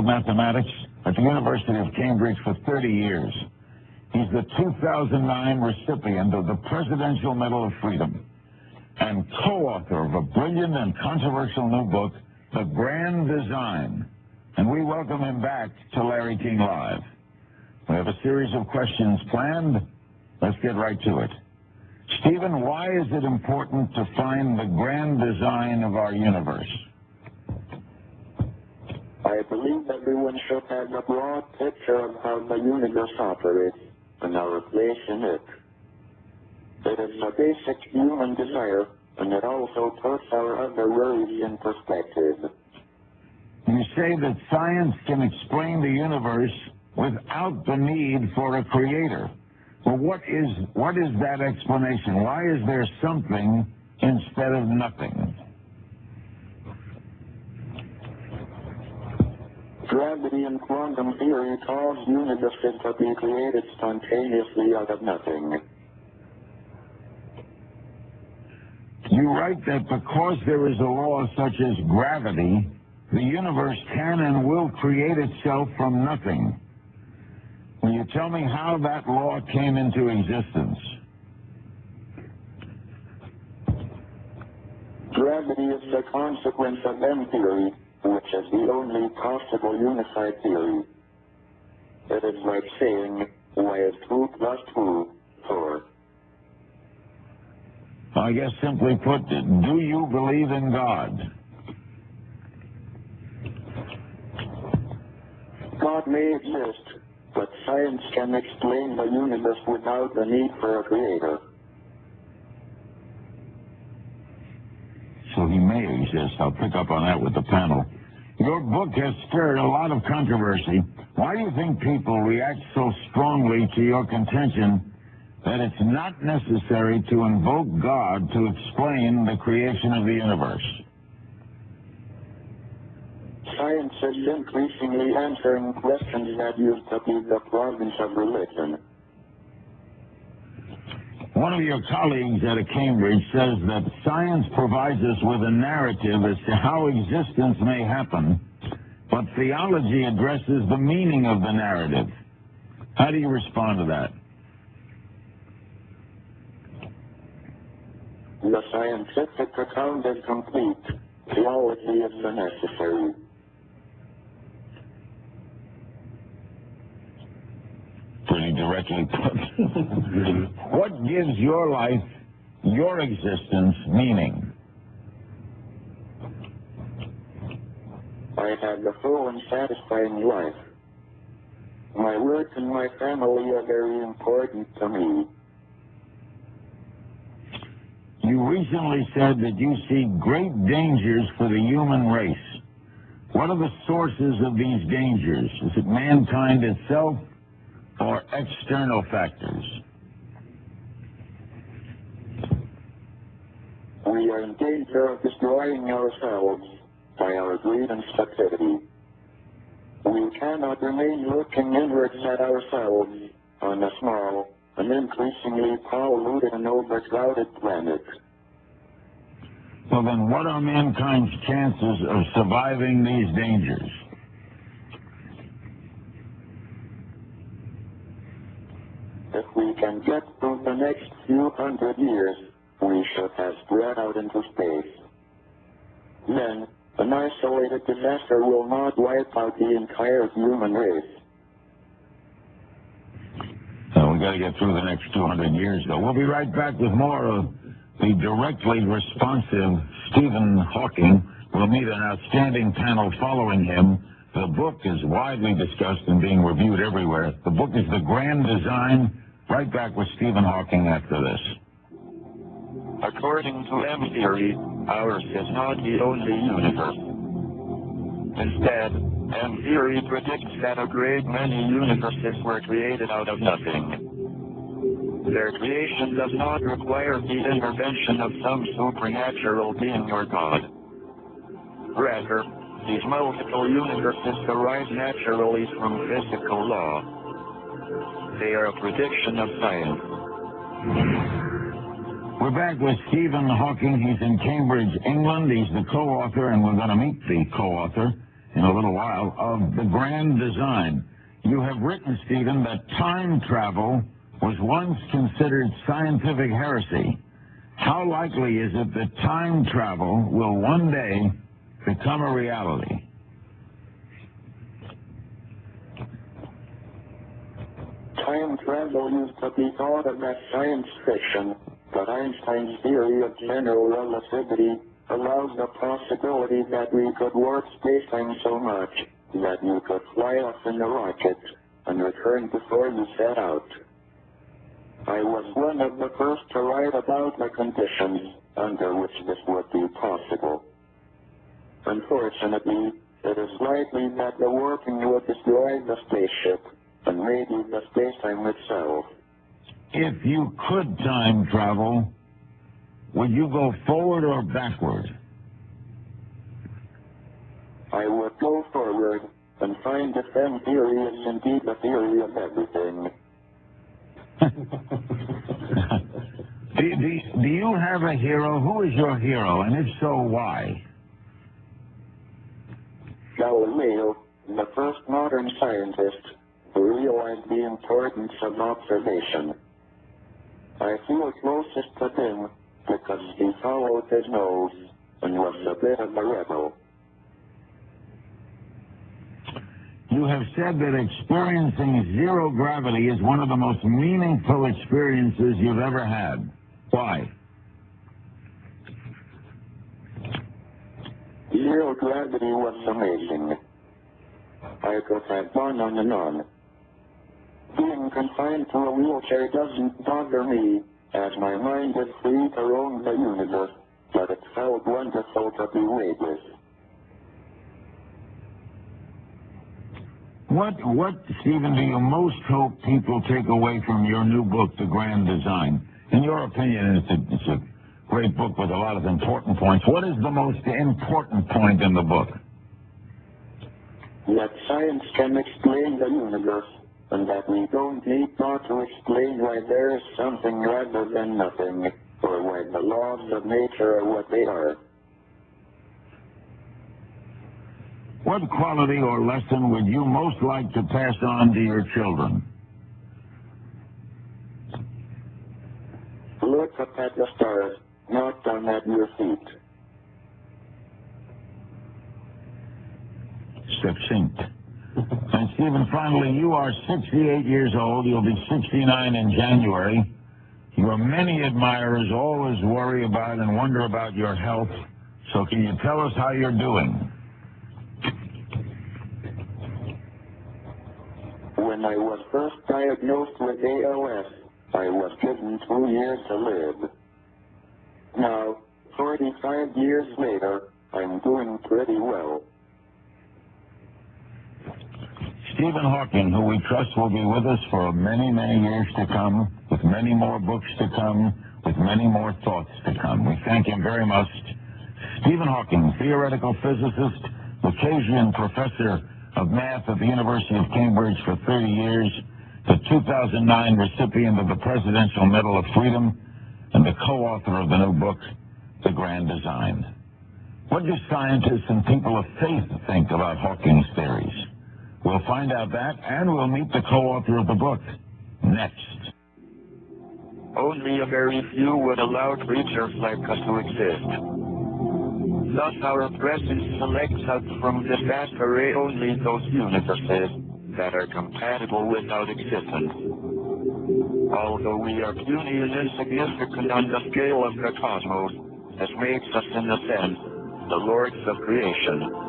mathematics at the University of Cambridge for 30 years. He's the 2009 recipient of the Presidential Medal of Freedom and co-author of a brilliant and controversial new book, The Grand Design. And we welcome him back to Larry King Live. We have a series of questions planned. Let's get right to it. Stephen, why is it important to find the grand design of our universe? I believe everyone should have a broad picture of how the universe operates and our place in it. It is a basic human desire, and it also puts our other worries in perspective. You say that science can explain the universe without the need for a creator. Well, what is that explanation? Why is there something instead of nothing? Gravity and quantum theory cause universes to be created spontaneously out of nothing. You write that because there is a law such as gravity, the universe can and will create itself from nothing. Will you tell me how that law came into existence? Gravity is the consequence of M theory, which is the only possible unified theory. It is like saying, why is 2 plus 2 4? I guess simply put, do you believe in God? God may exist, but science can explain the universe without the need for a creator. So he may exist. I'll pick up on that with the panel. Your book has stirred a lot of controversy. Why do you think people react so strongly to your contention that it's not necessary to invoke God to explain the creation of the universe? Science is increasingly answering questions that used to be the province of religion. One of your colleagues at Cambridge says that science provides us with a narrative as to how existence may happen, but theology addresses the meaning of the narrative. How do you respond to that? The scientific account is complete. Theology is the necessary. Pretty directly put. What gives your life, your existence, meaning? I have a full and satisfying life. My work and my family are very important to me. You recently said that you see great dangers for the human race. What are the sources of these dangers? Is it mankind itself or external factors? We are in danger of destroying ourselves by our greed and stupidity. We cannot remain looking inwards at ourselves on a small and increasingly polluted and overcrowded planet. Well, then what are mankind's chances of surviving these dangers? If we can get through the next few hundred years, we should have spread out into space. Then, an isolated disaster will not wipe out the entire human race. So we got to get through the next 200 years, though. We'll be right back with more of the directly responsive Stephen Hawking. We'll meet an outstanding panel following him. The book is widely discussed and being reviewed everywhere. The book is The Grand Design. Right back with Stephen Hawking after this. According to M theory, ours is not the only universe. Instead, M theory predicts that a great many universes were created out of nothing. Their creation does not require the intervention of some supernatural being or God. Rather, these multiple universes arise naturally from physical law. They are a prediction of science. We're back with Stephen Hawking. He's in Cambridge, England. He's the co-author, and we're going to meet the co-author. in a little while, of the grand design. You have written, Stephen, that time travel was once considered scientific heresy. How likely is it that time travel will one day become a reality? Time travel used to be thought of as science fiction, but Einstein's theory of general relativity allows the possibility that we could warp space-time so much that you could fly off in a rocket and return before you set out. I was one of the first to write about the conditions under which this would be possible. Unfortunately, it is likely that the warping would destroy the spaceship and maybe the space-time itself. If you could time travel, would you go forward or backward? I would go forward and find if M theory is indeed the theory of everything. Do you have a hero? Who is your hero, and if so, why? Galileo, the first modern scientist who realized the importance of observation. I feel closest to him because he followed his nose and was a bit of a rebel. You have said that experiencing zero gravity is one of the most meaningful experiences you've ever had. Why? Zero gravity was amazing. I could have gone on and on. Being confined to a wheelchair doesn't bother me, as my mind is free to roam the universe, but it felt wonderful to be weightless. What, Stephen, do you most hope people take away from your new book, The Grand Design? In your opinion, it's a great book with a lot of important points. What is the most important point in the book? That science can explain the universe, and that we don't need thought to explain why there is something rather than nothing, or why the laws of nature are what they are. What quality or lesson would you most like to pass on to your children? Look up at the stars, not down at your feet. Succinct. And Stephen, finally, you are 68 years old. You'll be 69 in January. Your many admirers always worry about and wonder about your health. So can you tell us how you're doing? When I was first diagnosed with ALS, I was given 2 years to live. Now, 45 years later, I'm doing pretty well. Stephen Hawking, who we trust will be with us for many, many years to come, with many more books to come, with many more thoughts to come. We thank him very much. Stephen Hawking, theoretical physicist, Lucasian professor of math at the University of Cambridge for 30 years, the 2009 recipient of the Presidential Medal of Freedom, and the co-author of the new book, The Grand Design. What do scientists and people of faith think about Hawking's theories? We'll find out that, and we'll meet the co-author of the book next. Only a very few would allow creatures like us to exist. Thus our presence selects out from this vast array only those universes that are compatible with our existence. Although we are puny and insignificant on the scale of the cosmos, this makes us in a sense the lords of creation.